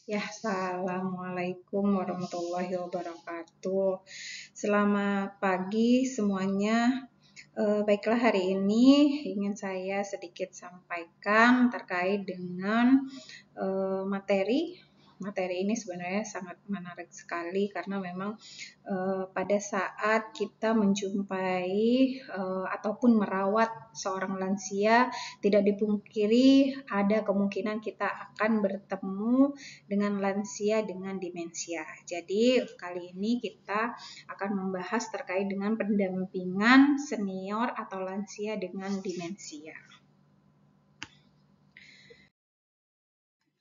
Ya, assalamualaikum warahmatullahi wabarakatuh. Selamat pagi semuanya. Baiklah, hari ini ingin saya sedikit sampaikan terkait dengan materi. Materi ini sebenarnya sangat menarik sekali karena memang pada saat kita menjumpai ataupun merawat seorang lansia, tidak dipungkiri ada kemungkinan kita akan bertemu dengan lansia dengan demensia. Jadi kali ini kita akan membahas terkait dengan pendampingan senior atau lansia dengan demensia.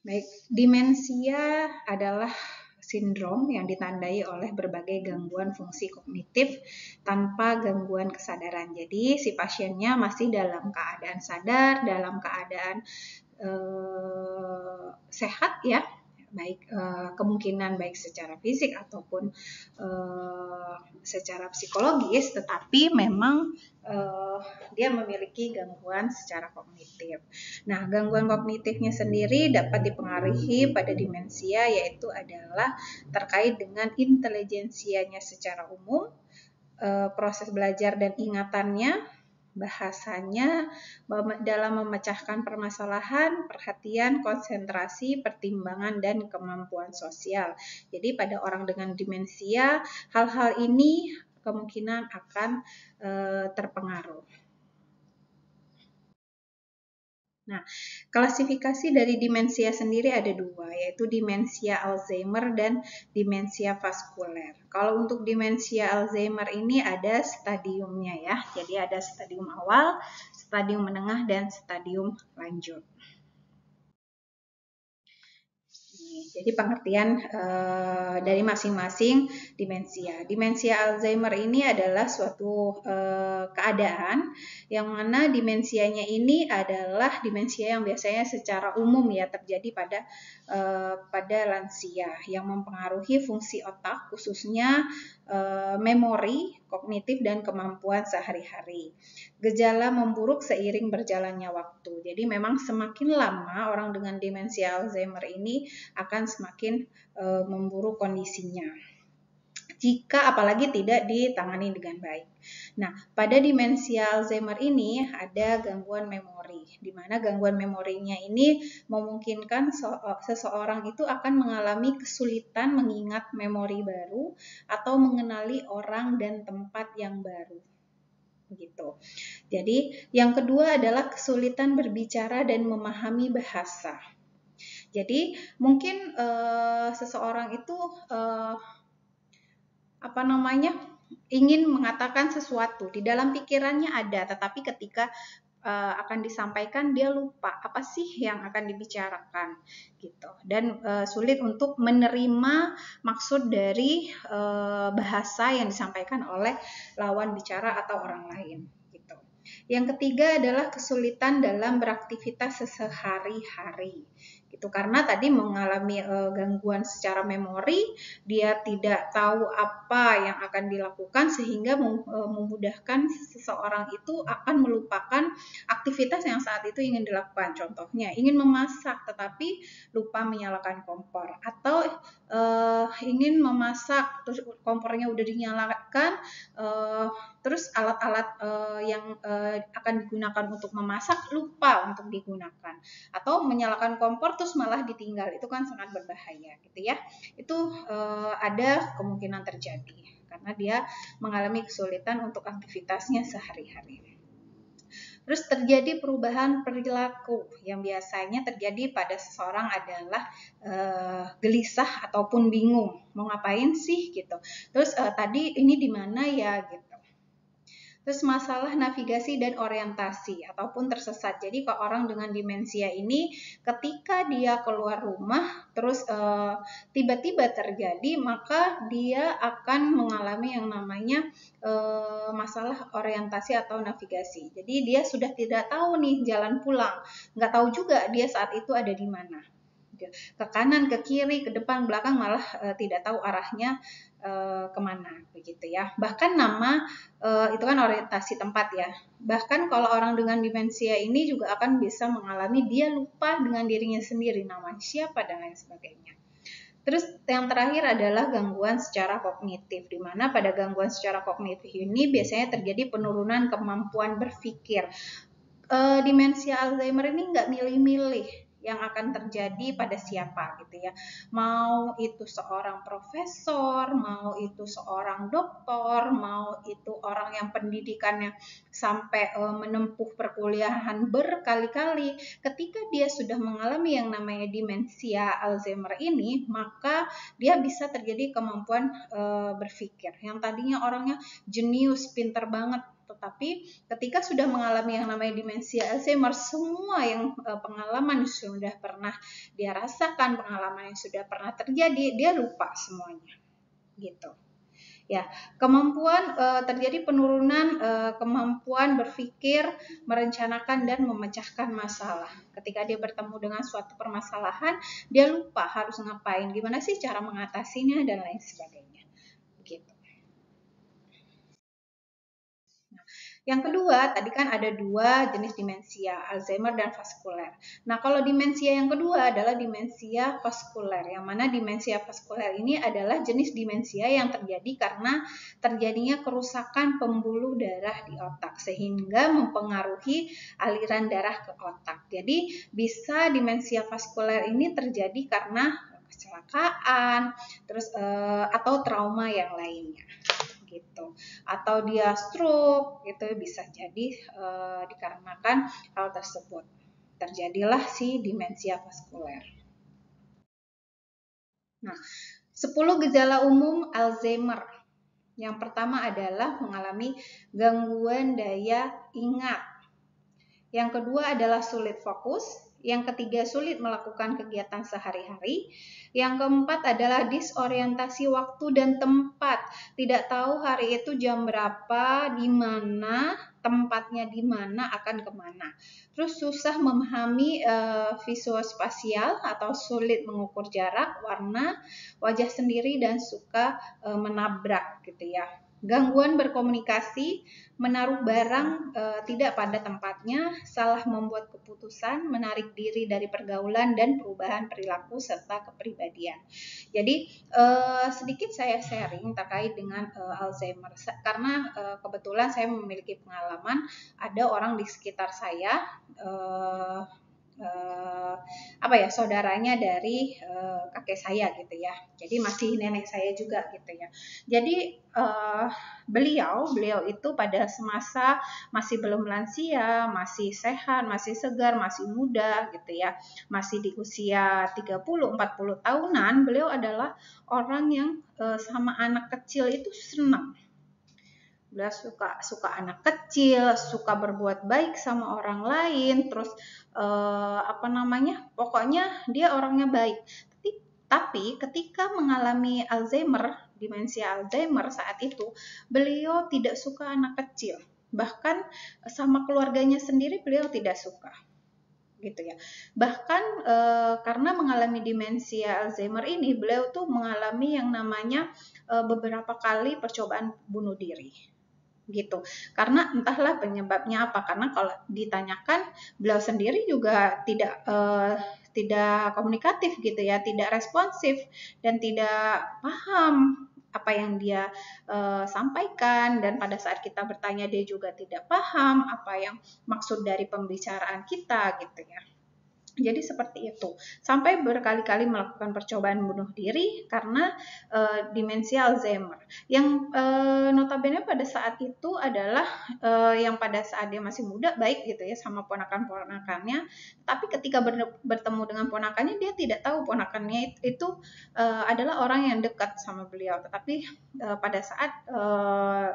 Baik, demensia adalah sindrom yang ditandai oleh berbagai gangguan fungsi kognitif tanpa gangguan kesadaran. Jadi si pasiennya masih dalam keadaan sadar, dalam keadaan sehat ya, baik kemungkinan baik secara fisik ataupun secara psikologis, tetapi memang dia memiliki gangguan secara kognitif. Nah, gangguan kognitifnya sendiri dapat dipengaruhi pada demensia, yaitu adalah terkait dengan intelijensianya secara umum, proses belajar dan ingatannya, bahasanya, dalam memecahkan permasalahan, perhatian, konsentrasi, pertimbangan, dan kemampuan sosial. Jadi pada orang dengan demensia, hal-hal ini kemungkinan akan terpengaruh. Nah, klasifikasi dari demensia sendiri ada dua, yaitu demensia Alzheimer dan demensia vaskuler. Kalau untuk demensia Alzheimer ini ada stadiumnya ya, jadi ada stadium awal, stadium menengah, dan stadium lanjut. Jadi pengertian dari masing-masing demensia. Demensia Alzheimer ini adalah suatu keadaan yang mana demensianya ini adalah demensia yang biasanya secara umum ya terjadi pada lansia yang mempengaruhi fungsi otak, khususnya memori, kognitif, dan kemampuan sehari-hari. Gejala memburuk seiring berjalannya waktu. Jadi memang semakin lama orang dengan demensia Alzheimer ini akan semakin memburuk kondisinya, jika apalagi tidak ditangani dengan baik. Nah, pada demensia Alzheimer ini ada gangguan memori, di mana gangguan memorinya ini memungkinkan seseorang itu akan mengalami kesulitan mengingat memori baru atau mengenali orang dan tempat yang baru. Begitu. Jadi, yang kedua adalah kesulitan berbicara dan memahami bahasa. Jadi, mungkin seseorang itu ingin mengatakan sesuatu, di dalam pikirannya ada, tetapi ketika akan disampaikan dia lupa apa sih yang akan dibicarakan gitu, dan sulit untuk menerima maksud dari bahasa yang disampaikan oleh lawan bicara atau orang lain gitu. Yang ketiga adalah kesulitan dalam beraktivitas sehari-hari gitu, karena tadi mengalami gangguan secara memori, dia tidak tahu apa yang akan dilakukan sehingga memudahkan seseorang itu akan melupakan aktivitas yang saat itu ingin dilakukan. Contohnya ingin memasak tetapi lupa menyalakan kompor, atau ingin memasak terus kompornya udah dinyalakan, terus alat-alat yang akan digunakan untuk memasak lupa untuk digunakan, atau menyalakan kompor terus malah ditinggal, itu kan sangat berbahaya gitu ya. Itu ada kemungkinan terjadi karena dia mengalami kesulitan untuk aktivitasnya sehari-hari. Terus terjadi perubahan perilaku yang biasanya terjadi pada seseorang adalah gelisah ataupun bingung mau ngapain sih gitu. Terus tadi ini di mana ya gitu. Terus masalah navigasi dan orientasi ataupun tersesat. Jadi kalau orang dengan demensia ini ketika dia keluar rumah terus tiba-tiba terjadi, maka dia akan mengalami yang namanya masalah orientasi atau navigasi. Jadi dia sudah tidak tahu nih jalan pulang, nggak tahu juga dia saat itu ada di mana. Ke kanan, ke kiri, ke depan, belakang, malah tidak tahu arahnya kemana begitu ya. Bahkan nama itu kan orientasi tempat ya. Bahkan kalau orang dengan demensia ini juga akan bisa mengalami dia lupa dengan dirinya sendiri, namanya siapa dan lain sebagainya. Terus yang terakhir adalah gangguan secara kognitif, di mana pada gangguan secara kognitif ini biasanya terjadi penurunan kemampuan berpikir. Demensia Alzheimer ini nggak milih-milih yang akan terjadi pada siapa gitu ya. Mau itu seorang profesor, mau itu seorang doktor, mau itu orang yang pendidikannya sampai menempuh perkuliahan berkali-kali. Ketika dia sudah mengalami yang namanya demensia Alzheimer ini, maka dia bisa terjadi kemampuan berpikir. Yang tadinya orangnya jenius, pinter banget, tetapi ketika sudah mengalami yang namanya demensia Alzheimer, semua yang pengalaman sudah pernah dia rasakan, pengalaman yang sudah pernah terjadi, dia lupa semuanya. Gitu. Ya, kemampuan terjadi penurunan kemampuan berpikir, merencanakan dan memecahkan masalah. Ketika dia bertemu dengan suatu permasalahan, dia lupa harus ngapain, gimana sih cara mengatasinya dan lain sebagainya. Gitu. Yang kedua, tadi kan ada dua jenis demensia, Alzheimer dan vaskuler. Nah, kalau demensia yang kedua adalah demensia vaskuler, yang mana demensia vaskuler ini adalah jenis demensia yang terjadi karena terjadinya kerusakan pembuluh darah di otak, sehingga mempengaruhi aliran darah ke otak. Jadi, bisa demensia vaskuler ini terjadi karena kecelakaan, terus atau trauma yang lainnya. Gitu. Atau dia stroke, gitu bisa jadi dikarenakan hal tersebut. Terjadilah si demensia vaskuler. Nah, 10 gejala umum Alzheimer. Yang pertama adalah mengalami gangguan daya ingat. Yang kedua adalah sulit fokus. Yang ketiga, sulit melakukan kegiatan sehari-hari. Yang keempat adalah disorientasi waktu dan tempat. Tidak tahu hari itu jam berapa, di mana, tempatnya di mana, akan kemana. Terus susah memahami visual spasial atau sulit mengukur jarak, warna, wajah sendiri, dan suka menabrak gitu ya. Gangguan berkomunikasi, menaruh barang tidak pada tempatnya, salah membuat keputusan, menarik diri dari pergaulan, dan perubahan perilaku serta kepribadian. Jadi sedikit saya sharing terkait dengan Alzheimer, karena kebetulan saya memiliki pengalaman, ada orang di sekitar saya, saudaranya dari kakek saya gitu ya. Jadi masih nenek saya juga gitu ya. Jadi beliau itu pada semasa masih belum lansia, masih sehat, masih segar, masih muda gitu ya. Masih di usia 30-40 tahunan, beliau adalah orang yang sama anak kecil itu senang. Dia suka anak kecil, suka berbuat baik sama orang lain, terus pokoknya dia orangnya baik. Tapi ketika mengalami Alzheimer, demensia Alzheimer saat itu, beliau tidak suka anak kecil. Bahkan sama keluarganya sendiri beliau tidak suka. Gitu ya. Bahkan karena mengalami demensia Alzheimer ini, beliau tuh mengalami yang namanya beberapa kali percobaan bunuh diri. Gitu. Karena entahlah penyebabnya apa, karena kalau ditanyakan beliau sendiri juga tidak komunikatif gitu ya, tidak responsif dan tidak paham apa yang dia sampaikan, dan pada saat kita bertanya dia juga tidak paham apa yang maksud dari pembicaraan kita gitu ya. Jadi seperti itu, sampai berkali-kali melakukan percobaan bunuh diri karena demensia Alzheimer. Yang notabene pada saat itu adalah yang pada saat dia masih muda baik gitu ya sama ponakan-ponakannya, tapi ketika bertemu dengan ponakannya dia tidak tahu ponakannya itu adalah orang yang dekat sama beliau. Tetapi pada saat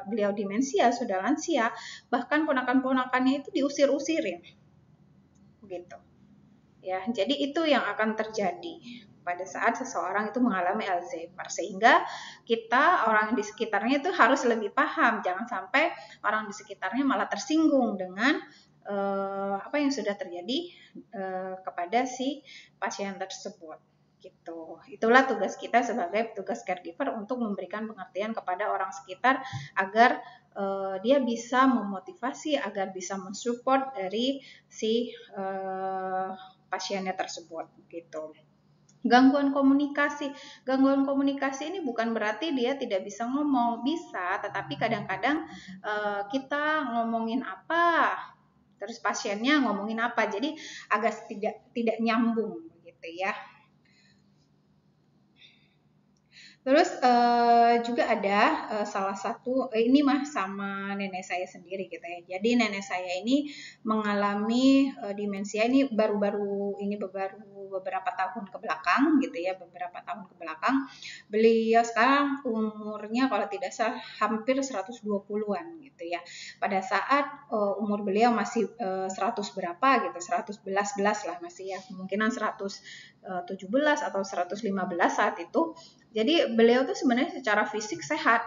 beliau demensia, sudah lansia, bahkan ponakan-ponakannya itu diusir-usirin, gitu. Ya, jadi itu yang akan terjadi pada saat seseorang itu mengalami Alzheimer, sehingga kita orang di sekitarnya itu harus lebih paham, jangan sampai orang di sekitarnya malah tersinggung dengan apa yang sudah terjadi kepada si pasien tersebut. Gitu. Itulah tugas kita sebagai petugas caregiver untuk memberikan pengertian kepada orang sekitar agar dia bisa memotivasi, agar bisa mensupport dari si pasiennya tersebut gitu. Gangguan komunikasi. Gangguan komunikasi ini bukan berarti dia tidak bisa ngomong, bisa, tetapi kadang-kadang kita ngomongin apa, terus pasiennya ngomongin apa, jadi agak tidak nyambung begitu ya. Terus juga ada salah satu ini mah sama nenek saya sendiri gitu ya. Jadi nenek saya ini mengalami demensia ini baru-baru ini beberapa tahun ke belakang gitu ya, beberapa tahun ke belakang. Beliau sekarang umurnya kalau tidak salah hampir 120-an gitu ya. Pada saat umur beliau masih 100 berapa gitu, 111 lah masih ya, kemungkinan 117 atau 115 saat itu. Jadi beliau tuh sebenarnya secara fisik sehat.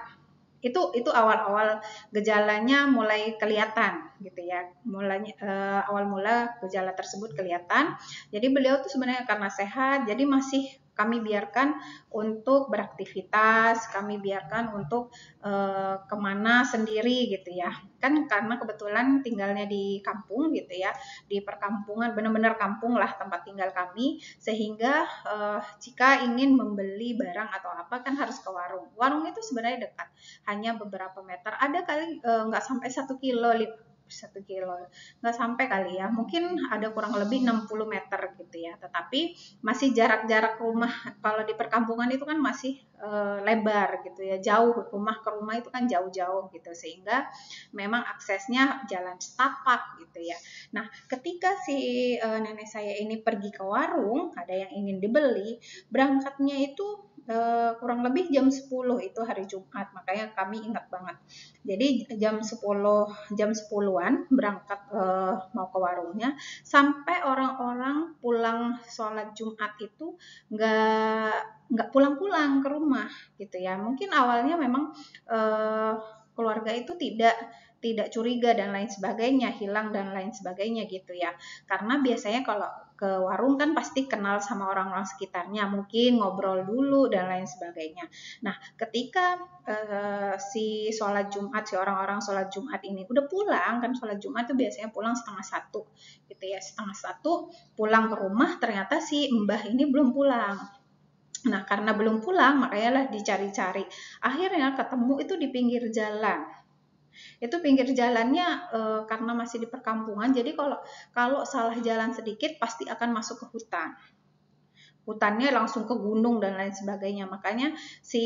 Itu awal-awal gejalanya mulai kelihatan gitu ya. Mulanya awal mula gejala tersebut kelihatan. Jadi beliau tuh sebenarnya karena sehat, jadi masih kami biarkan untuk beraktivitas, kami biarkan untuk kemana sendiri gitu ya. Kan karena kebetulan tinggalnya di kampung gitu ya, di perkampungan, benar-benar kampung lah tempat tinggal kami, sehingga jika ingin membeli barang atau apa kan harus ke warung. Warung itu sebenarnya dekat, hanya beberapa meter, ada kali nggak sampai 1 kilo, 1 kilo nggak sampai kali ya, mungkin ada kurang lebih 60 meter gitu ya, tetapi masih jarak-jarak rumah. Kalau di perkampungan itu kan masih lebar gitu ya, jauh, rumah ke rumah itu kan jauh-jauh gitu, sehingga memang aksesnya jalan setapak gitu ya. Nah ketika si nenek saya ini pergi ke warung, ada yang ingin dibeli, berangkatnya itu kurang lebih jam 10, itu hari Jumat, makanya kami ingat banget. Jadi jam 10-an berangkat mau ke warungnya, sampai orang-orang pulang sholat Jumat itu nggak pulang-pulang ke rumah gitu ya. Mungkin awalnya memang keluarga itu tidak curiga dan lain sebagainya, hilang dan lain sebagainya gitu ya. Karena biasanya kalau ke warung kan pasti kenal sama orang-orang sekitarnya, mungkin ngobrol dulu dan lain sebagainya. Nah, ketika si orang-orang sholat Jumat ini udah pulang, kan sholat Jumat tuh biasanya pulang 1:30 gitu ya, 1:30 pulang ke rumah, ternyata si mbah ini belum pulang. Nah, karena belum pulang, makanya lah dicari-cari. Akhirnya ketemu itu di pinggir jalan. Itu pinggir jalannya karena masih di perkampungan, jadi kalau salah jalan sedikit pasti akan masuk ke hutan. Hutannya langsung ke gunung dan lain sebagainya. Makanya si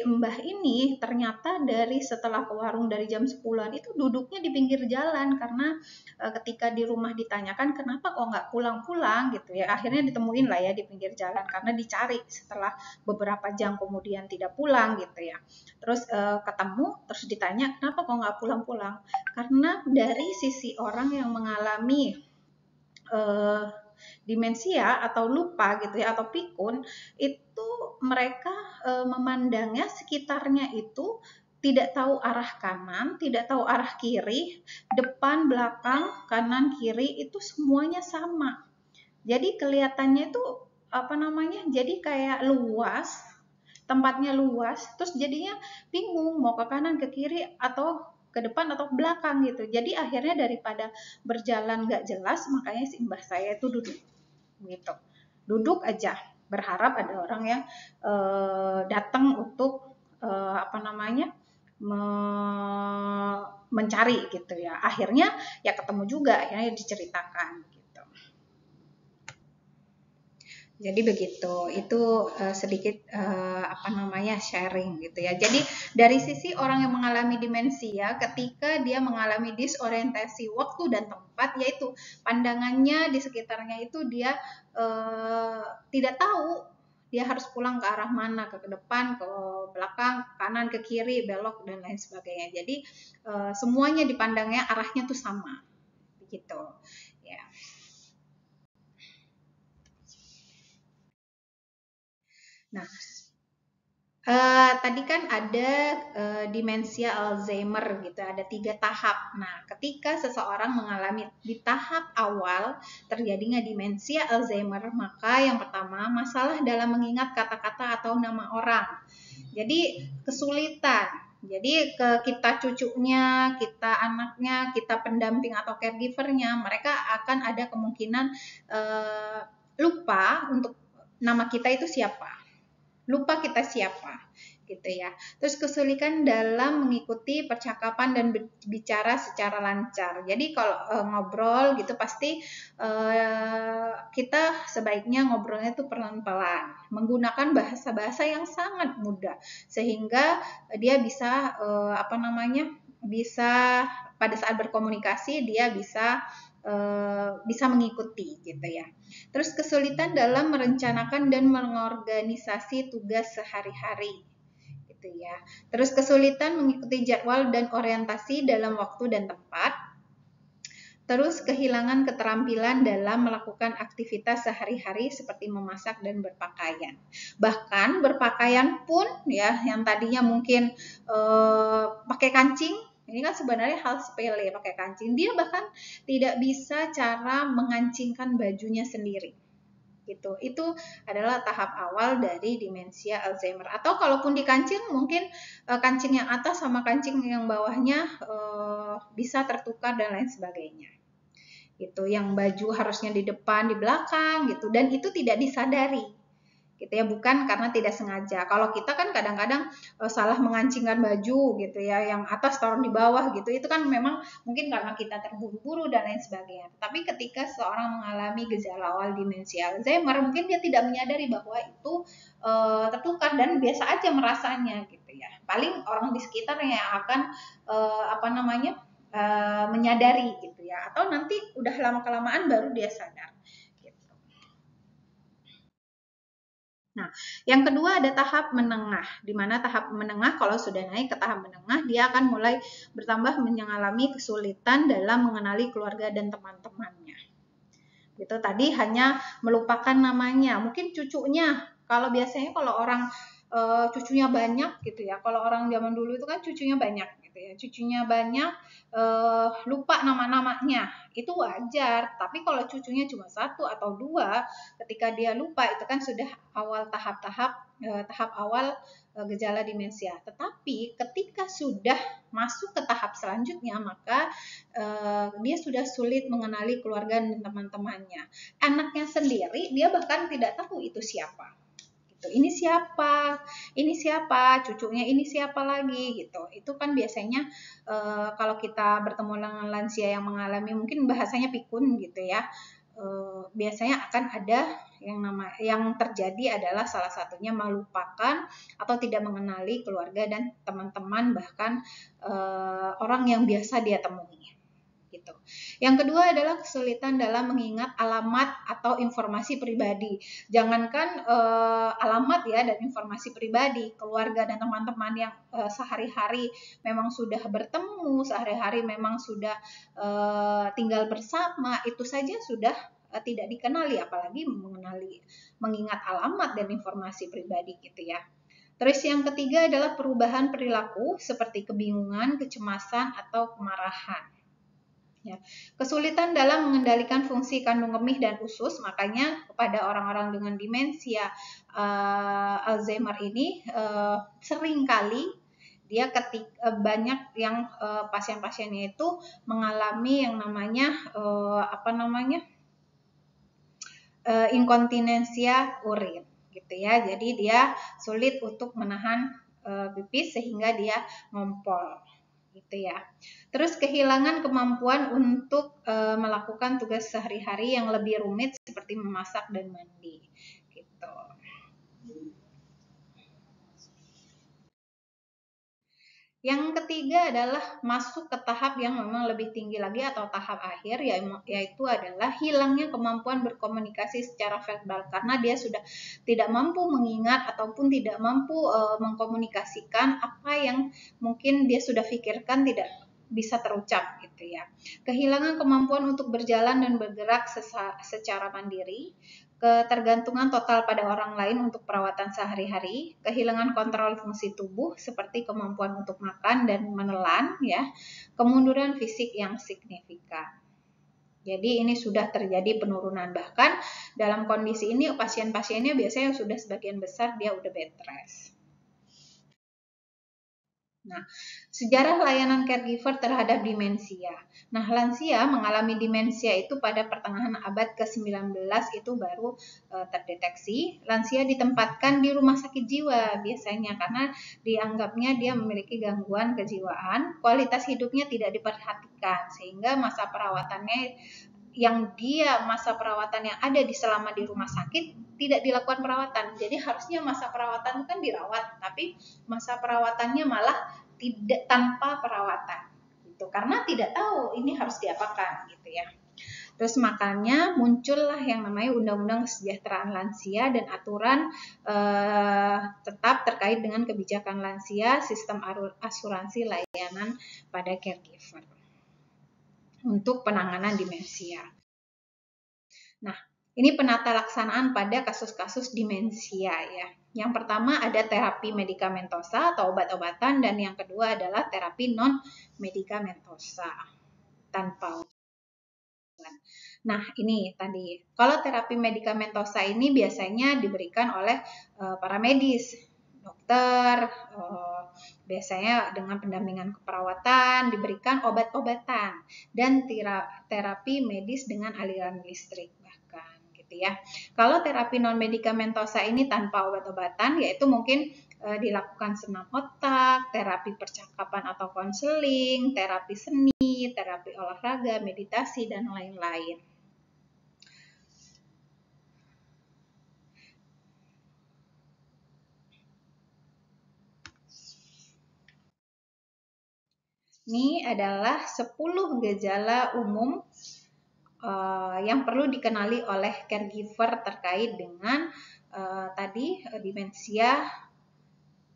mbah ini ternyata setelah ke warung dari jam 10-an itu duduknya di pinggir jalan, karena ketika di rumah ditanyakan kenapa kok nggak pulang-pulang gitu ya. Akhirnya ditemuin lah ya di pinggir jalan, karena dicari setelah beberapa jam kemudian tidak pulang gitu ya. Terus ketemu, terus ditanya kenapa kok nggak pulang-pulang. Karena dari sisi orang yang mengalami demensia atau lupa gitu ya, atau pikun, itu mereka memandangnya sekitarnya itu tidak tahu arah kanan, tidak tahu arah kiri, depan, belakang, kanan, kiri itu semuanya sama. Jadi kelihatannya itu apa namanya? Jadi kayak luas, tempatnya luas, terus jadinya bingung mau ke kanan, ke kiri, atau ke depan atau ke belakang gitu. Jadi akhirnya daripada berjalan nggak jelas, makanya si mbah saya itu duduk gitu, duduk aja berharap ada orang yang datang untuk apa namanya mencari gitu ya. Akhirnya ya ketemu juga, akhirnya diceritakan gitu. Jadi begitu, itu sedikit apa namanya sharing gitu ya. Jadi dari sisi orang yang mengalami demensia, ketika dia mengalami disorientasi waktu dan tempat, yaitu pandangannya di sekitarnya itu dia tidak tahu dia harus pulang ke arah mana, ke depan, ke belakang, kanan, ke kiri, belok dan lain sebagainya. Jadi semuanya dipandangnya arahnya tuh sama, begitu. Ya. Nah, tadi kan ada demensia Alzheimer gitu, ada 3 tahap. Nah, ketika seseorang mengalami di tahap awal terjadinya demensia Alzheimer, maka yang pertama masalah dalam mengingat kata-kata atau nama orang. Jadi kesulitan. Jadi ke kita cucunya, kita anaknya, kita pendamping atau caregivernya, mereka akan ada kemungkinan lupa untuk nama kita itu siapa, lupa kita siapa, gitu ya. Terus kesulitan dalam mengikuti percakapan dan bicara secara lancar. Jadi kalau ngobrol gitu pasti kita sebaiknya ngobrolnya itu pelan-pelan, menggunakan bahasa-bahasa yang sangat mudah sehingga dia bisa bisa pada saat berkomunikasi dia bisa mengikuti gitu ya. Terus kesulitan dalam merencanakan dan mengorganisasi tugas sehari-hari gitu ya. Terus kesulitan mengikuti jadwal dan orientasi dalam waktu dan tempat. Terus kehilangan keterampilan dalam melakukan aktivitas sehari-hari seperti memasak dan berpakaian. Bahkan berpakaian pun ya yang tadinya mungkin pakai kancing, ini kan sebenarnya hal sepele pakai kancing. Dia bahkan tidak bisa cara mengancingkan bajunya sendiri. Gitu. Itu adalah tahap awal dari demensia Alzheimer. Atau kalaupun dikancing mungkin kancing yang atas sama kancing yang bawahnya bisa tertukar dan lain sebagainya. Gitu. Yang baju harusnya di depan, di belakang gitu, dan itu tidak disadari. Gitu ya, bukan karena tidak sengaja. Kalau kita kan kadang-kadang salah mengancingkan baju gitu ya, yang atas taruh di bawah gitu, itu kan memang mungkin karena kita terburu-buru dan lain sebagainya. Tapi ketika seorang mengalami gejala awal demensia Alzheimer, mungkin dia tidak menyadari bahwa itu tertukar dan biasa aja merasanya gitu ya. Paling orang di sekitarnya yang akan menyadari gitu ya, atau nanti udah lama-kelamaan baru dia sadar. Nah, yang kedua ada tahap menengah, di mana tahap menengah kalau sudah naik ke tahap menengah, dia akan mulai bertambah mengalami kesulitan dalam mengenali keluarga dan teman-temannya. Gitu, tadi hanya melupakan namanya, mungkin cucunya. Kalau biasanya kalau orang cucunya banyak gitu ya, kalau orang zaman dulu itu kan cucunya banyak gitu ya, cucunya banyak lupa nama-namanya, itu wajar. Tapi kalau cucunya cuma satu atau dua, ketika dia lupa itu kan sudah awal tahap awal gejala demensia. Tetapi ketika sudah masuk ke tahap selanjutnya, maka dia sudah sulit mengenali keluarga dan teman-temannya. Anaknya sendiri dia bahkan tidak tahu itu siapa. Ini siapa, cucunya ini siapa lagi gitu. Itu kan biasanya kalau kita bertemu dengan lansia yang mengalami mungkin bahasanya pikun gitu ya, biasanya akan ada yang terjadi adalah salah satunya melupakan atau tidak mengenali keluarga dan teman-teman, bahkan orang yang biasa dia temui. Gitu. Yang kedua adalah kesulitan dalam mengingat alamat atau informasi pribadi. Jangankan alamat ya dan informasi pribadi, keluarga dan teman-teman yang sehari-hari memang sudah bertemu, sehari-hari memang sudah tinggal bersama, itu saja sudah tidak dikenali, apalagi mengingat alamat dan informasi pribadi gitu ya. Terus yang ketiga adalah perubahan perilaku seperti kebingungan, kecemasan, atau kemarahan. Ya. Kesulitan dalam mengendalikan fungsi kandung kemih dan usus, makanya kepada orang-orang dengan demensia Alzheimer ini seringkali dia banyak yang pasien-pasiennya itu mengalami yang namanya inkontinensia urin gitu ya. Jadi dia sulit untuk menahan pipis sehingga dia ngompol gitu ya. Terus kehilangan kemampuan untuk melakukan tugas sehari-hari yang lebih rumit seperti memasak dan mandi gitu. Yang ketiga adalah masuk ke tahap yang memang lebih tinggi lagi atau tahap akhir, yaitu adalah hilangnya kemampuan berkomunikasi secara verbal karena dia sudah tidak mampu mengingat ataupun tidak mampu mengkomunikasikan apa yang mungkin dia sudah pikirkan tidak bisa terucap gitu ya. Kehilangan kemampuan untuk berjalan dan bergerak secara mandiri, ketergantungan total pada orang lain untuk perawatan sehari-hari, kehilangan kontrol fungsi tubuh seperti kemampuan untuk makan dan menelan, ya, kemunduran fisik yang signifikan. Jadi ini sudah terjadi penurunan, bahkan dalam kondisi ini pasien-pasiennya biasanya sudah sebagian besar dia udah bed rest. Nah, sejarah layanan caregiver terhadap demensia. Nah, lansia mengalami demensia itu pada pertengahan abad ke-19 itu baru terdeteksi. Lansia ditempatkan di rumah sakit jiwa biasanya karena dianggapnya dia memiliki gangguan kejiwaan, kualitas hidupnya tidak diperhatikan sehingga masa perawatan yang ada selama di rumah sakit tidak dilakukan perawatan. Jadi harusnya masa perawatan kan dirawat, tapi masa perawatannya malah tidak tanpa perawatan gitu karena tidak tahu ini harus diapakan gitu ya. Terus makanya muncullah yang namanya Undang-Undang Kesejahteraan Lansia dan aturan tetap terkait dengan kebijakan lansia, sistem asuransi layanan pada caregiver untuk penanganan demensia. Nah, ini penata laksanaan pada kasus-kasus demensia ya. Yang pertama ada terapi medikamentosa atau obat-obatan dan yang kedua adalah terapi non medikamentosa tanpa obat. Nah, ini tadi. Kalau terapi medikamentosa ini biasanya diberikan oleh para medis, dokter, biasanya dengan pendampingan keperawatan, diberikan obat-obatan dan terapi medis dengan aliran listrik. Ya. Kalau terapi non medikamentosa ini tanpa obat-obatan yaitu mungkin dilakukan senam otak, terapi percakapan atau konseling, terapi seni, terapi olahraga, meditasi dan lain-lain. Ini adalah 10 gejala umum yang perlu dikenali oleh caregiver terkait dengan demensia,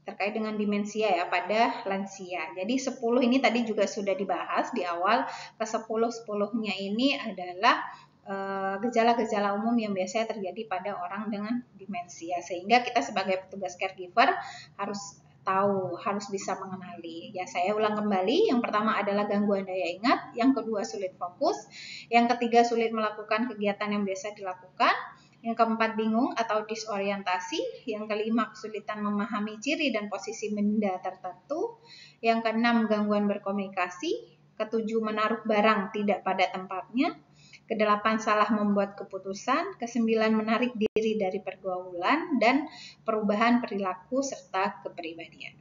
terkait dengan demensia ya pada lansia. Jadi 10 ini tadi juga sudah dibahas di awal. Ke-10-10-nya ini adalah gejala-gejala umum yang biasanya terjadi pada orang dengan demensia. Sehingga kita sebagai petugas caregiver harus tahu, harus bisa mengenali. Ya, saya ulang kembali. Yang pertama adalah gangguan daya ingat, yang kedua sulit fokus, yang ketiga sulit melakukan kegiatan yang biasa dilakukan, yang keempat bingung atau disorientasi, yang kelima kesulitan memahami ciri dan posisi benda tertentu, yang keenam gangguan berkomunikasi, ketujuh menaruh barang tidak pada tempatnya, kedelapan salah membuat keputusan, kesembilan menarik diri dari pergaulan, dan perubahan perilaku serta kepribadian.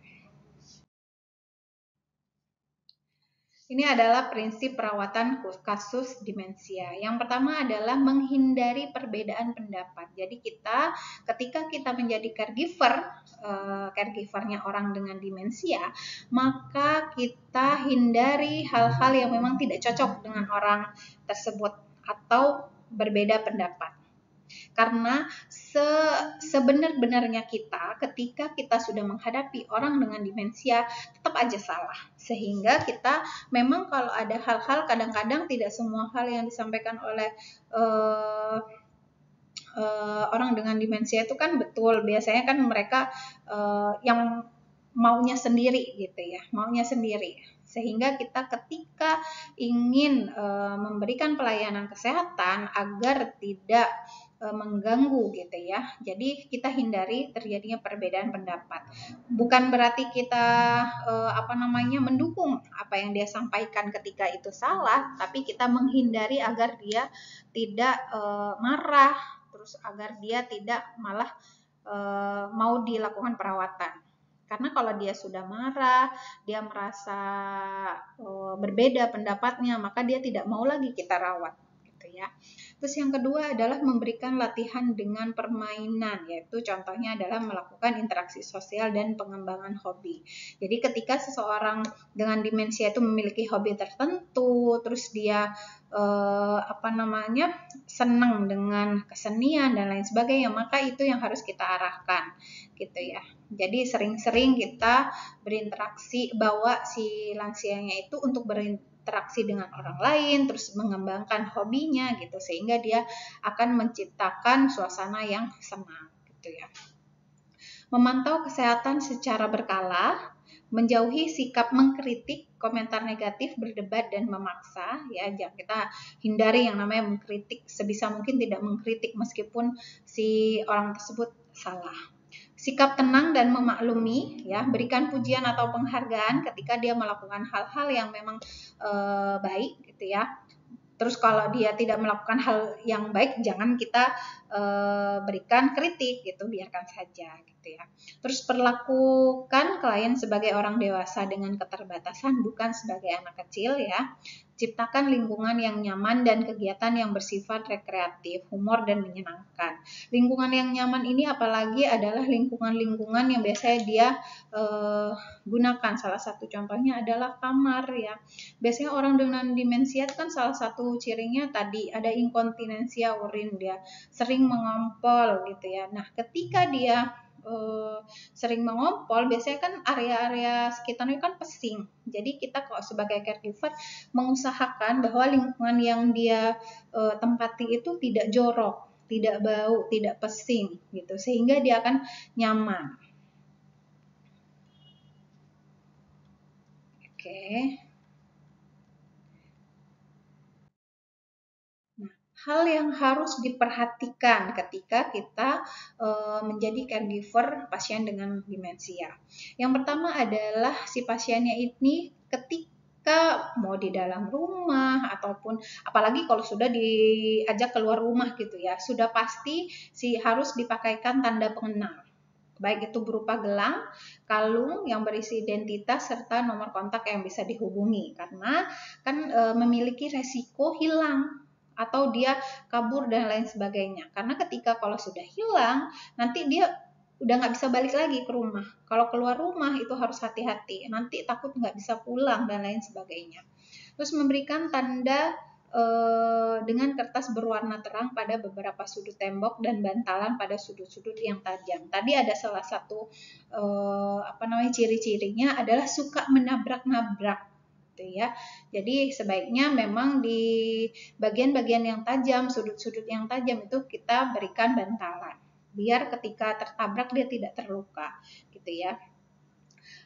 Ini adalah prinsip perawatan kasus demensia. Yang pertama adalah menghindari perbedaan pendapat. Jadi ketika kita menjadi caregivernya orang dengan demensia, maka kita hindari hal-hal yang memang tidak cocok dengan orang tersebut atau berbeda pendapat. Karena sebenar-benarnya kita ketika kita sudah menghadapi orang dengan demensia tetap aja salah. Sehingga kita memang kalau ada hal-hal kadang-kadang tidak semua hal yang disampaikan oleh orang dengan demensia itu kan betul. Biasanya kan mereka yang maunya sendiri gitu ya, maunya sendiri. Sehingga kita ketika ingin memberikan pelayanan kesehatan agar tidak mengganggu gitu ya. Jadi kita hindari terjadinya perbedaan pendapat. Bukan berarti kita mendukung apa yang dia sampaikan ketika itu salah, tapi kita menghindari agar dia tidak marah, terus agar dia tidak malah mau dilakukan perawatan. Karena kalau dia sudah marah, dia merasa berbeda pendapatnya, maka dia tidak mau lagi kita rawat gitu ya. Terus yang kedua adalah memberikan latihan dengan permainan, yaitu contohnya adalah melakukan interaksi sosial dan pengembangan hobi. Jadi ketika seseorang dengan demensia itu memiliki hobi tertentu, terus dia senang dengan kesenian dan lain sebagainya, maka itu yang harus kita arahkan gitu ya. Jadi sering-sering kita berinteraksi, bawa si lansianya itu untuk berinteraksi dengan orang lain, terus mengembangkan hobinya gitu, sehingga dia akan menciptakan suasana yang senang gitu ya. Memantau kesehatan secara berkala, menjauhi sikap mengkritik, komentar negatif, berdebat dan memaksa ya. Jangan kita hindari yang namanya mengkritik, sebisa mungkin tidak mengkritik meskipun si orang tersebut salah. Sikap tenang dan memaklumi, ya, berikan pujian atau penghargaan ketika dia melakukan hal-hal yang memang baik, gitu ya. Terus kalau dia tidak melakukan hal yang baik, jangan kita berikan kritik gitu, biarkan saja gitu ya. Terus perlakukan klien sebagai orang dewasa dengan keterbatasan, bukan sebagai anak kecil ya. Ciptakan lingkungan yang nyaman dan kegiatan yang bersifat rekreatif, humor dan menyenangkan. Lingkungan yang nyaman ini apalagi adalah lingkungan-lingkungan yang biasanya dia gunakan. Salah satu contohnya adalah kamar ya. Biasanya orang dengan demensia kan salah satu cirinya tadi ada inkontinensia urin, dia sering mengompol gitu ya. Nah, ketika dia sering mengompol, biasanya kan area-area sekitarnya kan pesing. Jadi kita kalau sebagai caregiver mengusahakan bahwa lingkungan yang dia tempati itu tidak jorok, tidak bau, tidak pesing gitu, sehingga dia akan nyaman. Oke. Hal yang harus diperhatikan ketika kita menjadi caregiver pasien dengan demensia. Yang pertama adalah si pasiennya ini ketika mau di dalam rumah ataupun apalagi kalau sudah diajak keluar rumah gitu ya, sudah pasti harus dipakaikan tanda pengenal. Baik itu berupa gelang, kalung yang berisi identitas serta nomor kontak yang bisa dihubungi, karena kan memiliki resiko hilang atau dia kabur dan lain sebagainya. Karena ketika kalau sudah hilang, nanti dia udah nggak bisa balik lagi ke rumah. Kalau keluar rumah itu harus hati-hati, nanti takut nggak bisa pulang dan lain sebagainya. Terus memberikan tanda dengan kertas berwarna terang pada beberapa sudut tembok dan bantalan pada sudut-sudut yang tajam. Tadi ada salah satu ciri-cirinya adalah suka menabrak-nabrak. Ya. Jadi sebaiknya memang di bagian-bagian yang tajam, sudut-sudut yang tajam itu kita berikan bantalan, biar ketika tertabrak dia tidak terluka, gitu ya.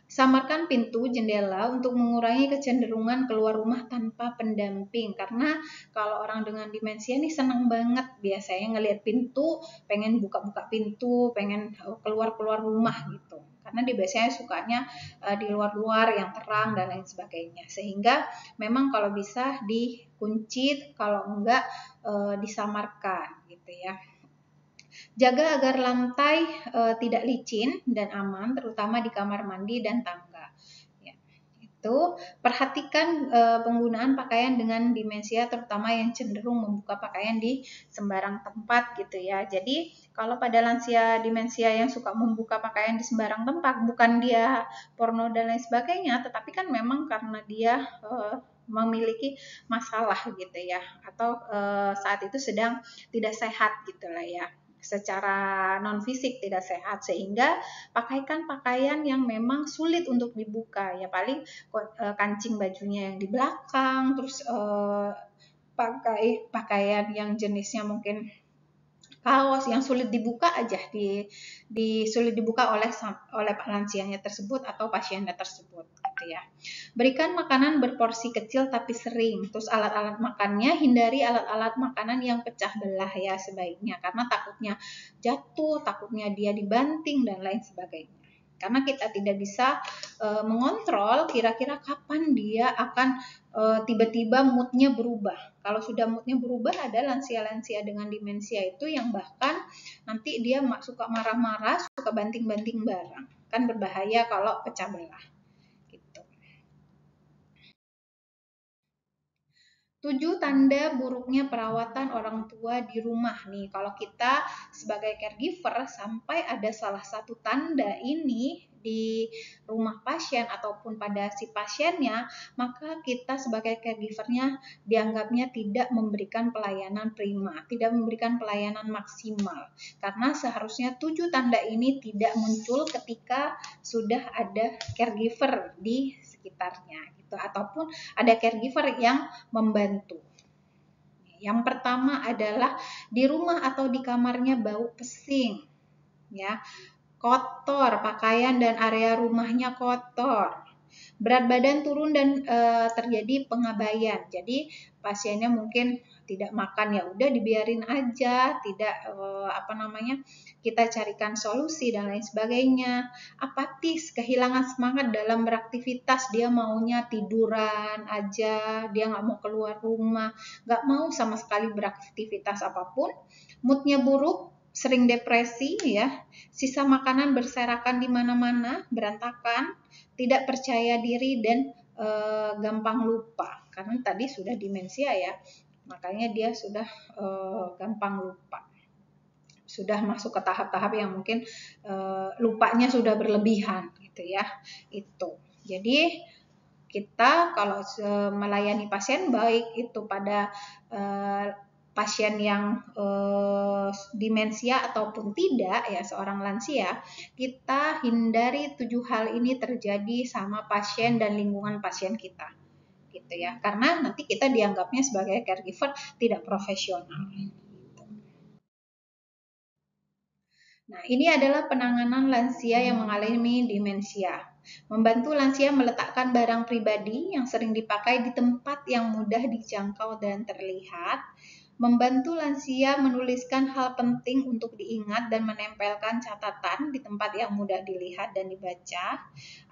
Samarkan pintu, jendela untuk mengurangi kecenderungan keluar rumah tanpa pendamping. Karena kalau orang dengan demensia ini senang banget biasanya ngelihat pintu, pengen buka-buka pintu, pengen keluar-keluar rumah gitu. Karena dia biasanya sukanya di luar-luar yang terang dan lain sebagainya. Sehingga memang kalau bisa dikunci, kalau enggak disamarkan gitu ya. Jaga agar lantai tidak licin dan aman, terutama di kamar mandi dan tangga. Ya, itu perhatikan penggunaan pakaian dengan demensia, terutama yang cenderung membuka pakaian di sembarang tempat gitu ya. Jadi kalau pada lansia demensia yang suka membuka pakaian di sembarang tempat, bukan dia porno dan lain sebagainya, tetapi kan memang karena dia memiliki masalah gitu ya, atau saat itu sedang tidak sehat gitulah ya, secara non fisik tidak sehat, sehingga pakaikan pakaian yang memang sulit untuk dibuka ya, paling kancing bajunya yang di belakang, terus pakai pakaian yang jenisnya mungkin kaos yang sulit dibuka aja, sulit dibuka oleh lansianya tersebut atau pasiennya tersebut gitu ya. Berikan makanan berporsi kecil tapi sering. Terus alat-alat makannya, hindari alat-alat makanan yang pecah belah ya sebaiknya, karena takutnya jatuh, takutnya dia dibanting dan lain sebagainya. Karena kita tidak bisa mengontrol kira-kira kapan dia akan tiba-tiba moodnya berubah. Kalau sudah moodnya berubah, ada lansia-lansia dengan demensia itu yang bahkan nanti dia suka marah-marah, suka banting-banting barang. Kan berbahaya kalau pecah belah. Gitu. 7 tanda buruknya perawatan orang tua di rumah nih. Kalau kita sebagai caregiver sampai ada salah satu tanda ini di rumah pasien ataupun pada si pasiennya, maka kita sebagai caregivernya dianggapnya tidak memberikan pelayanan prima, tidak memberikan pelayanan maksimal. Karena seharusnya 7 tanda ini tidak muncul ketika sudah ada caregiver di sekitarnya gitu, ataupun ada caregiver yang membantu. Yang pertama adalah di rumah atau di kamarnya bau pesing, ya, kotor, pakaian dan area rumahnya kotor, Berat badan turun dan terjadi pengabaian. Jadi pasiennya mungkin tidak makan, ya udah dibiarin aja, tidak kita carikan solusi dan lain sebagainya. Apatis, kehilangan semangat dalam beraktivitas, dia maunya tiduran aja, dia nggak mau keluar rumah, nggak mau sama sekali beraktivitas apapun, moodnya buruk, sering depresi ya, sisa makanan berserakan di mana-mana, berantakan, tidak percaya diri dan gampang lupa, karena tadi sudah demensia ya, makanya dia sudah gampang lupa, sudah masuk ke tahap-tahap yang mungkin lupanya sudah berlebihan gitu ya. Itu jadi kita kalau melayani pasien, baik itu pada pasien yang demensia ataupun tidak ya, seorang lansia, kita hindari 7 hal ini terjadi sama pasien dan lingkungan pasien kita gitu ya, karena nanti kita dianggapnya sebagai caregiver tidak profesional. Nah, ini adalah penanganan lansia yang mengalami demensia. Membantu lansia meletakkan barang pribadi yang sering dipakai di tempat yang mudah dijangkau dan terlihat. Membantu lansia menuliskan hal penting untuk diingat dan menempelkan catatan di tempat yang mudah dilihat dan dibaca.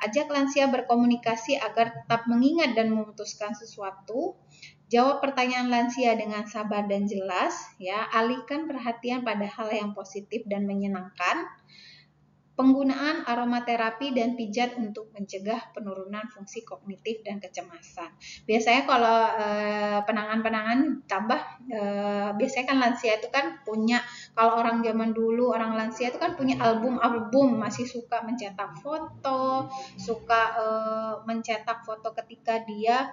Ajak lansia berkomunikasi agar tetap mengingat dan memutuskan sesuatu. Jawab pertanyaan lansia dengan sabar dan jelas, ya. Alihkan perhatian pada hal yang positif dan menyenangkan. Penggunaan aromaterapi dan pijat untuk mencegah penurunan fungsi kognitif dan kecemasan. Biasanya kalau penanganan tambah, biasanya kan lansia itu kan punya, kalau orang zaman dulu, orang lansia itu kan punya album-album, masih suka mencetak foto, suka mencetak foto ketika dia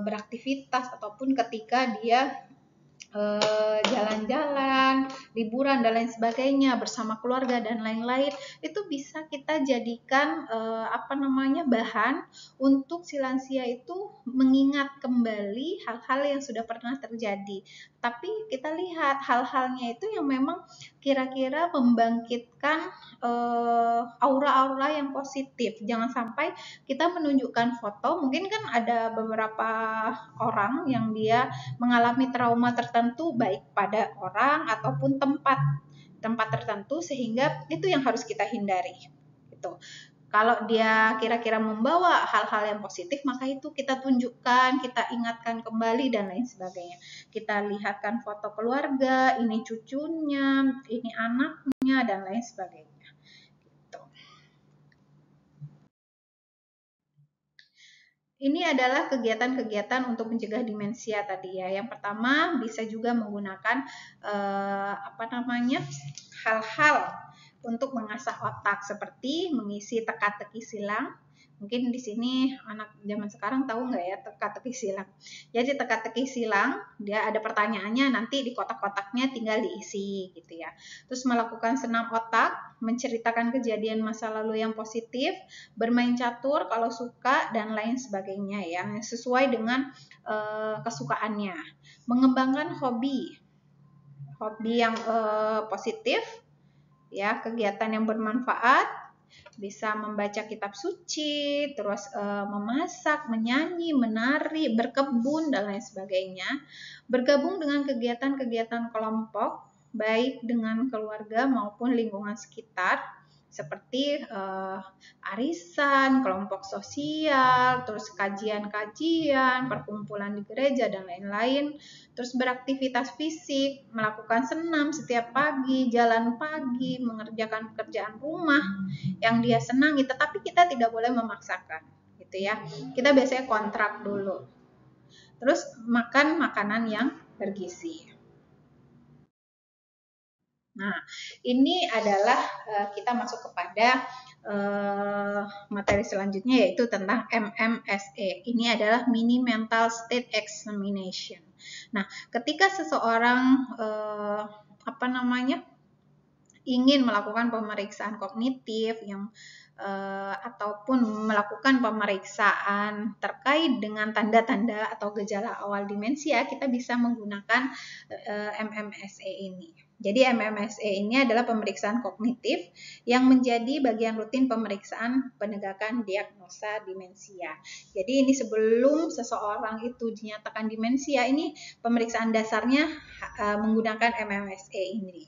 beraktivitas ataupun ketika dia jalan-jalan, liburan dan lain sebagainya bersama keluarga dan lain-lain, itu bisa kita jadikan bahan untuk si lansia itu mengingat kembali hal-hal yang sudah pernah terjadi. Tapi kita lihat hal-halnya itu yang memang kira-kira membangkitkan aura-aura yang positif. Jangan sampai kita menunjukkan foto, mungkin kan ada beberapa orang yang dia mengalami trauma tertentu baik pada orang ataupun tempat tertentu, sehingga itu yang harus kita hindari gitu. Kalau dia kira-kira membawa hal-hal yang positif, maka itu kita tunjukkan, kita ingatkan kembali dan lain sebagainya. Kita lihatkan foto keluarga, ini cucunya, ini anaknya dan lain sebagainya. Ini adalah kegiatan-kegiatan untuk mencegah demensia tadi ya. Yang pertama bisa juga menggunakan hal-hal untuk mengasah otak, seperti mengisi teka-teki silang. Mungkin di sini anak zaman sekarang tahu nggak ya teka-teki silang. Jadi teka-teki silang, dia ada pertanyaannya, nanti di kotak-kotaknya tinggal diisi gitu ya. Terus melakukan senam otak, menceritakan kejadian masa lalu yang positif, bermain catur kalau suka dan lain sebagainya ya, sesuai dengan kesukaannya. Mengembangkan hobi yang positif ya, kegiatan yang bermanfaat, bisa membaca kitab suci, terus memasak, menyanyi, menari, berkebun dan lain sebagainya. Bergabung dengan kegiatan-kegiatan kelompok baik dengan keluarga maupun lingkungan sekitar, seperti arisan, kelompok sosial, terus kajian-kajian, perkumpulan di gereja dan lain-lain. Terus beraktivitas fisik, melakukan senam setiap pagi, jalan pagi, mengerjakan pekerjaan rumah yang dia senangi, tetapi kita tidak boleh memaksakan gitu ya. Kita biasanya kontrak dulu. Terus makan makanan yang bergizi. Nah, ini adalah kita masuk kepada materi selanjutnya, yaitu tentang MMSE. Ini adalah Mini Mental State Examination. Nah, ketika seseorang ingin melakukan pemeriksaan kognitif yang ataupun melakukan pemeriksaan terkait dengan tanda-tanda atau gejala awal demensia, kita bisa menggunakan MMSE ini. Jadi MMSE ini adalah pemeriksaan kognitif yang menjadi bagian rutin pemeriksaan penegakan diagnosa demensia. Jadi ini sebelum seseorang itu dinyatakan demensia, ini pemeriksaan dasarnya menggunakan MMSE ini.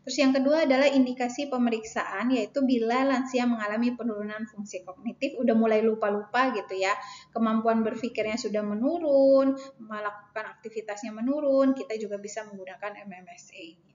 Terus yang kedua adalah indikasi pemeriksaan, yaitu bila lansia mengalami penurunan fungsi kognitif, udah mulai lupa-lupa gitu ya, kemampuan berpikirnya sudah menurun, melakukan aktivitasnya menurun, kita juga bisa menggunakan MMSE ini.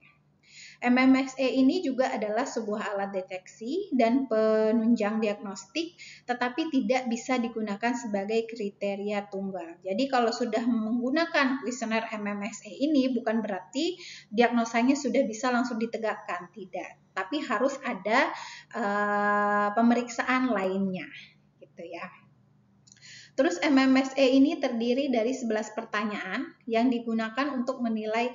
MMSE ini juga adalah sebuah alat deteksi dan penunjang diagnostik, tetapi tidak bisa digunakan sebagai kriteria tunggal. Jadi kalau sudah menggunakan kuesioner MMSE ini bukan berarti diagnosanya sudah bisa langsung ditegakkan, tidak. Tapi harus ada pemeriksaan lainnya, gitu ya. Terus MMSE ini terdiri dari 11 pertanyaan yang digunakan untuk menilai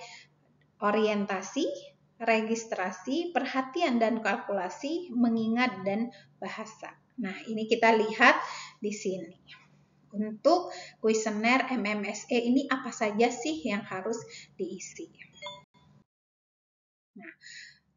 orientasi, registrasi, perhatian dan kalkulasi, mengingat dan bahasa. Nah, ini kita lihat di sini. Untuk kuesioner MMSE ini apa saja sih yang harus diisi? Nah,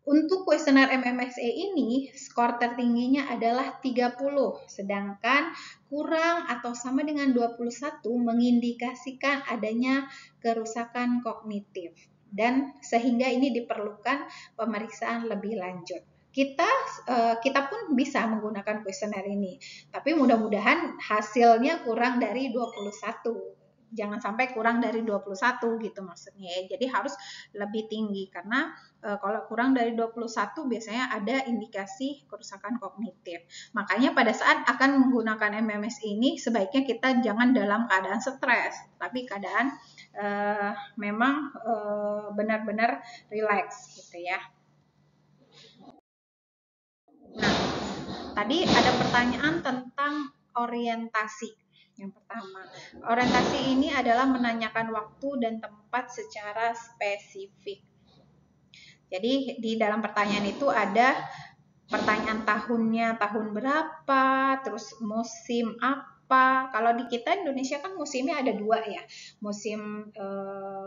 untuk kuesioner MMSE ini, skor tertingginya adalah 30, sedangkan kurang atau sama dengan 21 mengindikasikan adanya kerusakan kognitif. Dan sehingga ini diperlukan pemeriksaan lebih lanjut. Kita pun bisa menggunakan kuesioner ini, tapi mudah-mudahan hasilnya kurang dari 21. Jangan sampai kurang dari 21 gitu maksudnya ya. Jadi harus lebih tinggi karena kalau kurang dari 21 biasanya ada indikasi kerusakan kognitif. Makanya pada saat akan menggunakan MMS ini sebaiknya kita jangan dalam keadaan stres, tapi keadaan memang benar-benar rileks gitu ya. Nah, tadi ada pertanyaan tentang orientasi. Yang pertama, orientasi ini adalah menanyakan waktu dan tempat secara spesifik. Jadi di dalam pertanyaan itu ada pertanyaan tahunnya, tahun berapa, terus musim apa. Kalau di kita Indonesia kan musimnya ada dua ya, musim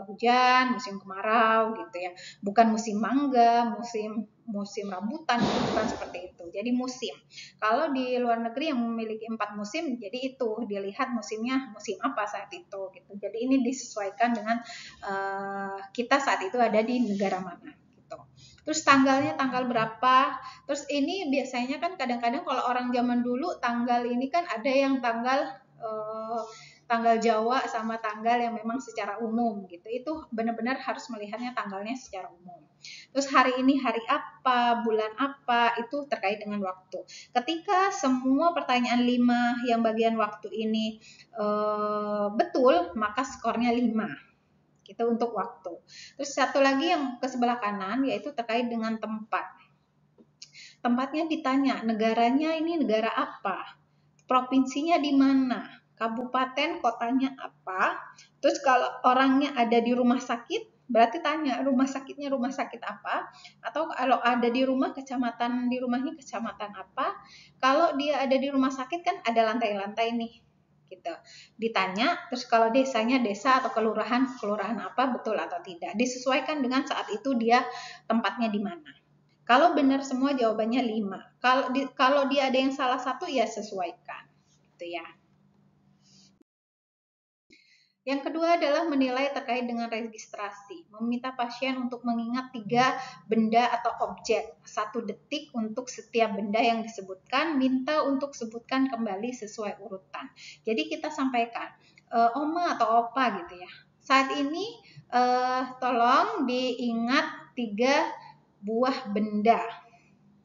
hujan, musim kemarau gitu ya. Bukan musim mangga, musim rambutan, itu bukan seperti itu. Jadi musim. Kalau di luar negeri yang memiliki 4 musim, jadi itu dilihat musimnya musim apa saat itu gitu. Jadi ini disesuaikan dengan kita saat itu ada di negara mana. Terus tanggalnya tanggal berapa? Terus ini biasanya kan kadang-kadang kalau orang zaman dulu tanggal ini kan ada yang tanggal Jawa sama tanggal yang memang secara umum gitu. Itu benar-benar harus melihatnya tanggalnya secara umum. Terus hari ini hari apa, bulan apa, itu terkait dengan waktu. Ketika semua pertanyaan 5 yang bagian waktu ini betul, maka skornya 5. Itu untuk waktu. Terus satu lagi yang ke sebelah kanan yaitu terkait dengan tempat. Tempatnya ditanya, negaranya ini negara apa? Provinsinya di mana? Kabupaten, kotanya apa? Terus kalau orangnya ada di rumah sakit, berarti tanya rumah sakitnya rumah sakit apa? Atau kalau ada di rumah kecamatan, di rumahnya kecamatan apa? Kalau dia ada di rumah sakit kan ada lantai-lantai nih. Gitu. Ditanya, terus kalau desanya desa atau kelurahan apa betul atau tidak. Disesuaikan dengan saat itu dia tempatnya di mana. Kalau benar semua jawabannya 5. Kalau dia ada yang salah satu ya sesuaikan. Gitu ya. Yang kedua adalah menilai terkait dengan registrasi. Meminta pasien untuk mengingat 3 benda atau objek. 1 detik untuk setiap benda yang disebutkan. Minta untuk sebutkan kembali sesuai urutan. Jadi kita sampaikan, oma atau opa gitu ya. Saat ini tolong diingat 3 buah benda.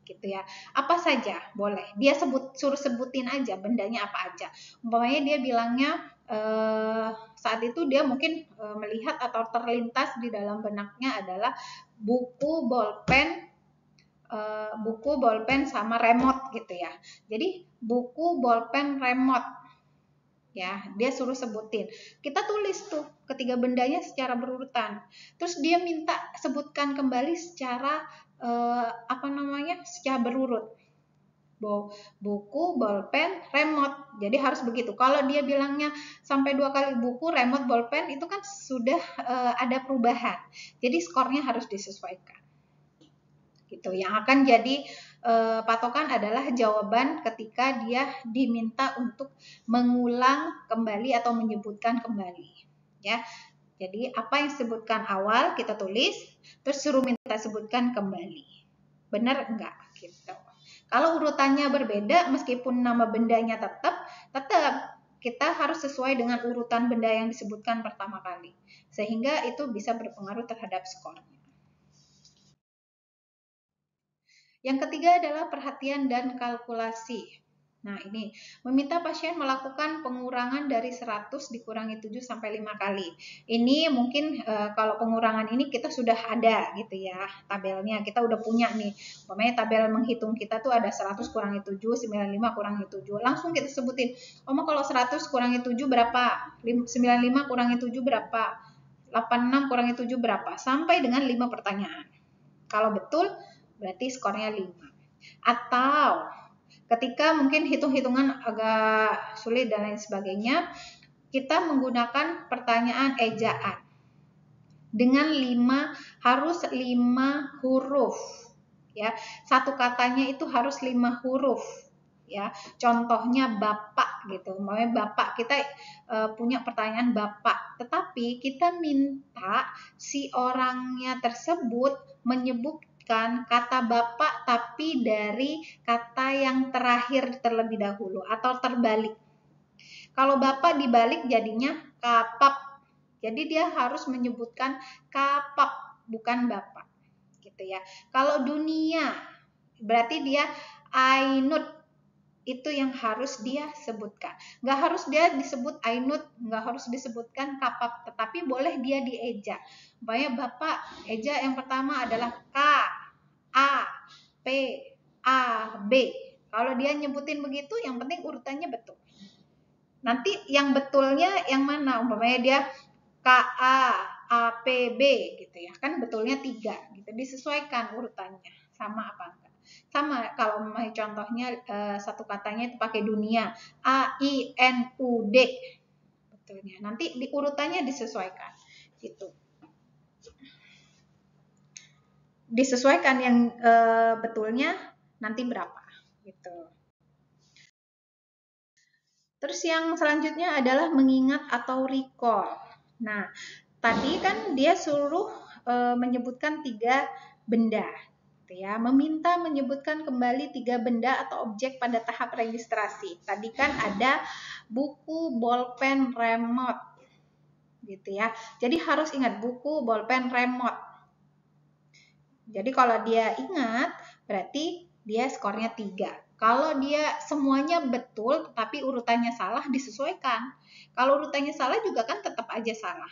Gitu ya. Apa saja boleh. Dia suruh sebutin aja bendanya apa aja. Umpamanya dia bilangnya saat itu dia mungkin melihat atau terlintas di dalam benaknya adalah buku, bolpen sama remote gitu ya. Jadi buku, bolpen, remote ya, dia suruh sebutin. Kita tulis tuh ketiga bendanya secara berurutan. Terus dia minta sebutkan kembali secara secara berurut. Buku, bolpen, remote. Jadi harus begitu. Kalau dia bilangnya sampai 2 kali buku, remote, bolpen, itu kan sudah ada perubahan. Jadi skornya harus disesuaikan. gitu. Yang akan jadi patokan adalah jawaban ketika dia diminta untuk mengulang kembali atau menyebutkan kembali, ya. Jadi apa yang disebutkan awal kita tulis, terus suruh minta sebutkan kembali. Benar enggak? Gitu. Kalau urutannya berbeda, meskipun nama bendanya tetap kita harus sesuai dengan urutan benda yang disebutkan pertama kali. Sehingga itu bisa berpengaruh terhadap skornya. Yang ketiga adalah perhatian dan kalkulasi. Nah, ini meminta pasien melakukan pengurangan dari 100 dikurangi 7 sampai 5 kali. Ini mungkin kalau pengurangan ini kita sudah ada gitu ya, tabelnya. Kita udah punya nih. Umpamanya tabel menghitung kita tuh ada 100 kurangi 7, 95 kurangi 7. Langsung kita sebutin, kalau 100 kurangi 7 berapa? 95 kurangi 7 berapa? 86 kurangi 7 berapa? Sampai dengan 5 pertanyaan. Kalau betul, berarti skornya 5. Atau ketika mungkin hitung-hitungan agak sulit dan lain sebagainya, kita menggunakan pertanyaan ejaan. Dengan 5 huruf. Ya, satu katanya itu harus 5 huruf. Ya, contohnya bapak gitu. Makanya bapak kita punya pertanyaan bapak, tetapi kita minta si orangnya tersebut menyebutkan kata bapak tapi dari kata yang terakhir terlebih dahulu atau terbalik. Kalau bapak dibalik jadinya kapap. Jadi dia harus menyebutkan kapap bukan bapak. Gitu ya. Kalau dunia berarti dia ainut. Itu yang harus dia sebutkan. Nggak harus dia disebut ainut, nggak harus disebutkan kapap, tetapi boleh dia dieja. Umpamanya bapak eja yang pertama adalah K, A, P, A, B. Kalau dia nyebutin begitu, yang penting urutannya betul. Nanti yang betulnya yang mana? Umpamanya dia K, A, A, P, B gitu ya. Kan betulnya 3 gitu. Disesuaikan urutannya. Sama apa enggak? Sama kalau contohnya satu katanya itu pakai dunia, A I N U D betulnya. Nanti di urutannya disesuaikan gitu. Disesuaikan yang betulnya nanti berapa gitu. Terus yang selanjutnya adalah mengingat atau recall. Nah, tadi kan dia suruh menyebutkan 3 benda. Ya, meminta menyebutkan kembali 3 benda atau objek pada tahap registrasi. Tadi kan ada buku, bolpen, remote, gitu ya. Jadi harus ingat buku, bolpen, remote. Jadi kalau dia ingat, berarti dia skornya 3. Kalau dia semuanya betul, tapi urutannya salah, disesuaikan. Kalau urutannya salah juga kan tetap aja salah.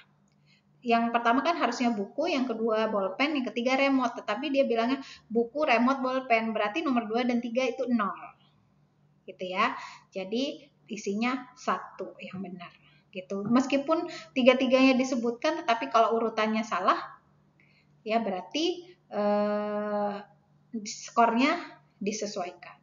Yang pertama kan harusnya buku, yang kedua bolpen, yang ketiga remote. Tetapi dia bilangnya buku, remote, bolpen. Berarti nomor 2 dan 3 itu 0. Gitu ya. Jadi isinya 1 yang benar. Gitu. Meskipun 3-3-nya disebutkan, tetapi kalau urutannya salah, ya berarti skornya disesuaikan.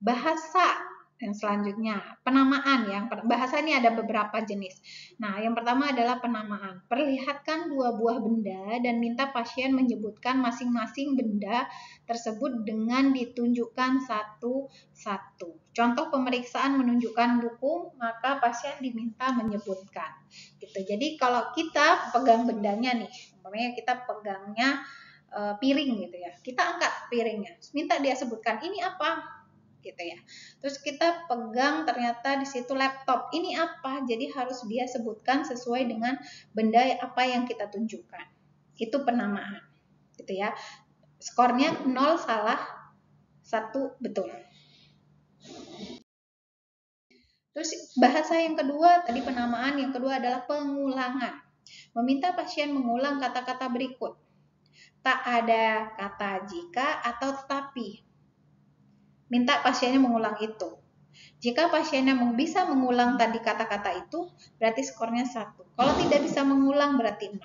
Bahasa yang selanjutnya, penamaan. Yang bahasa ini ada beberapa jenis. Nah, yang pertama adalah penamaan. Perlihatkan 2 buah benda dan minta pasien menyebutkan masing-masing benda tersebut dengan ditunjukkan satu-satu. Contoh pemeriksaan menunjukkan buku, maka pasien diminta menyebutkan. Gitu. Jadi kalau kita pegang bendanya nih, umpamanya kita pegangnya piring gitu ya. Kita angkat piringnya, minta dia sebutkan ini apa? Gitu ya. Terus kita pegang ternyata di situ laptop. Ini apa? Jadi harus dia sebutkan sesuai dengan benda apa yang kita tunjukkan. Itu penamaan. Gitu ya. Skornya 0 salah, 1 betul. Terus bahasa yang kedua, tadi penamaan, yang kedua adalah pengulangan. Meminta pasien mengulang kata-kata berikut. Tak ada kata jika atau tetapi. Minta pasiennya mengulang itu. Jika pasiennya bisa mengulang tadi kata-kata itu, berarti skornya 1. Kalau tidak bisa mengulang, berarti 0.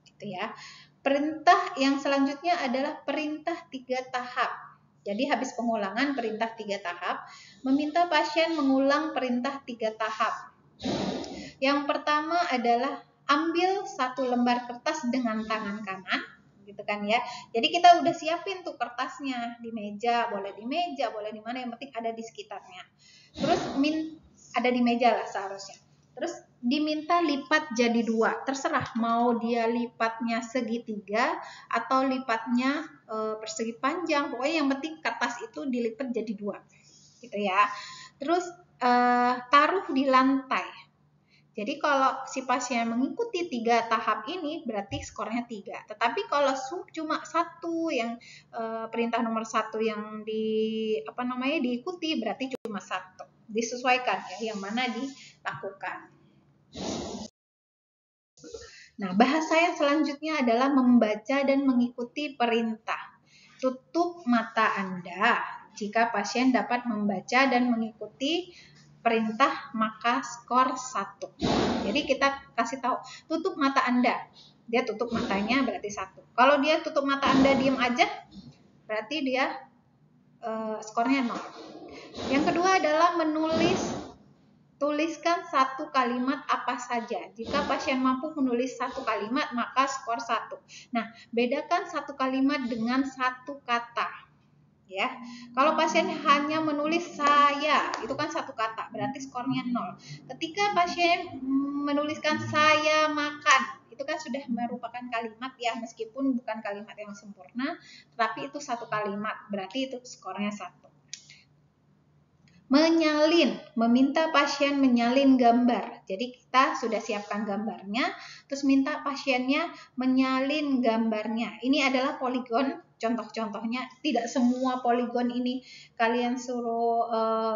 Gitu ya. Perintah yang selanjutnya adalah perintah 3 tahap. Jadi habis pengulangan perintah 3 tahap, meminta pasien mengulang perintah 3 tahap. Yang pertama adalah ambil satu lembar kertas dengan tangan kanan, gitu kan ya. Jadi kita udah siapin tuh kertasnya di meja, boleh di mana, yang penting ada di sekitarnya. Terus ada di meja lah seharusnya. Terus diminta lipat jadi 2, terserah mau dia lipatnya segitiga atau lipatnya persegi panjang, pokoknya yang penting kertas itu dilipat jadi 2, gitu ya. Terus taruh di lantai. Jadi kalau si pasien mengikuti 3 tahap ini berarti skornya 3. Tetapi kalau cuma satu yang perintah nomor 1 yang diikuti berarti cuma 1. Disesuaikan ya yang mana dilakukan. Nah, bahasa yang selanjutnya adalah membaca dan mengikuti perintah. Tutup mata Anda jika pasien dapat membaca dan mengikuti perintah maka skor 1. Jadi kita kasih tahu tutup mata Anda, dia tutup matanya berarti 1. Kalau dia tutup mata Anda diam aja berarti dia skornya 0. Yang kedua adalah tuliskan satu kalimat apa saja. Jika pasien mampu menulis satu kalimat maka skor 1. Nah, bedakan satu kalimat dengan satu kata. Ya, kalau pasien hanya menulis saya, itu kan satu kata, berarti skornya 0. Ketika pasien menuliskan saya makan, itu kan sudah merupakan kalimat ya, meskipun bukan kalimat yang sempurna, tapi itu satu kalimat, berarti itu skornya 1. Menyalin, meminta pasien menyalin gambar. Jadi kita sudah siapkan gambarnya, terus minta pasiennya menyalin gambarnya. Ini adalah poligon, contoh-contohnya. Tidak semua poligon ini kalian suruh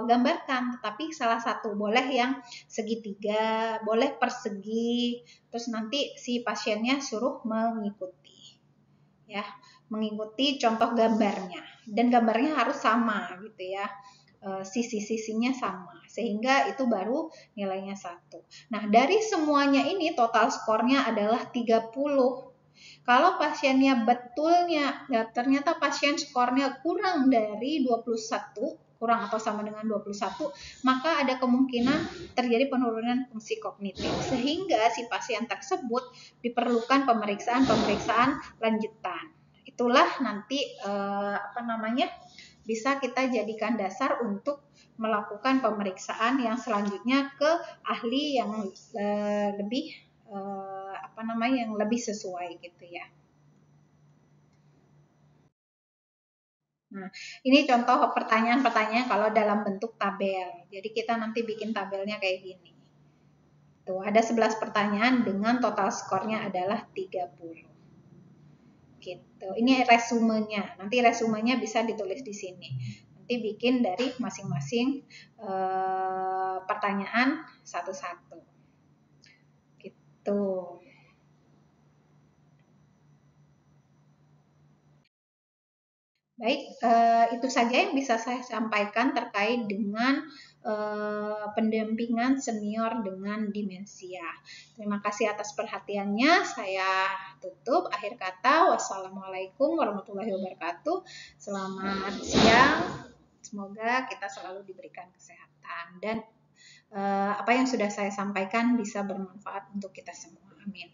gambarkan, tetapi salah satu. Boleh yang segitiga, boleh persegi, terus nanti si pasiennya suruh mengikuti. Ya, mengikuti contoh gambarnya. Dan gambarnya harus sama gitu ya. Sisi-sisinya sama sehingga itu baru nilainya 1. Nah, dari semuanya ini total skornya adalah 30. Kalau pasiennya ternyata pasien skornya kurang dari 21, kurang atau sama dengan 21, maka ada kemungkinan terjadi penurunan fungsi kognitif sehingga si pasien tersebut diperlukan pemeriksaan lanjutan. Itulah nanti bisa kita jadikan dasar untuk melakukan pemeriksaan yang selanjutnya ke ahli yang lebih sesuai gitu ya. Nah, ini contoh pertanyaan-pertanyaan kalau dalam bentuk tabel. Jadi kita nanti bikin tabelnya kayak gini. Tuh, ada 11 pertanyaan dengan total skornya adalah 30. Gitu. Ini resumenya. Nanti resumenya bisa ditulis di sini. Nanti bikin dari masing-masing pertanyaan satu-satu. Gitu. Baik, itu saja yang bisa saya sampaikan terkait dengan pendampingan senior dengan demensia. Terima kasih atas perhatiannya. Saya tutup. Akhir kata, wassalamualaikum warahmatullahi wabarakatuh. Selamat siang. Semoga kita selalu diberikan kesehatan dan apa yang sudah saya sampaikan bisa bermanfaat untuk kita semua. Amin.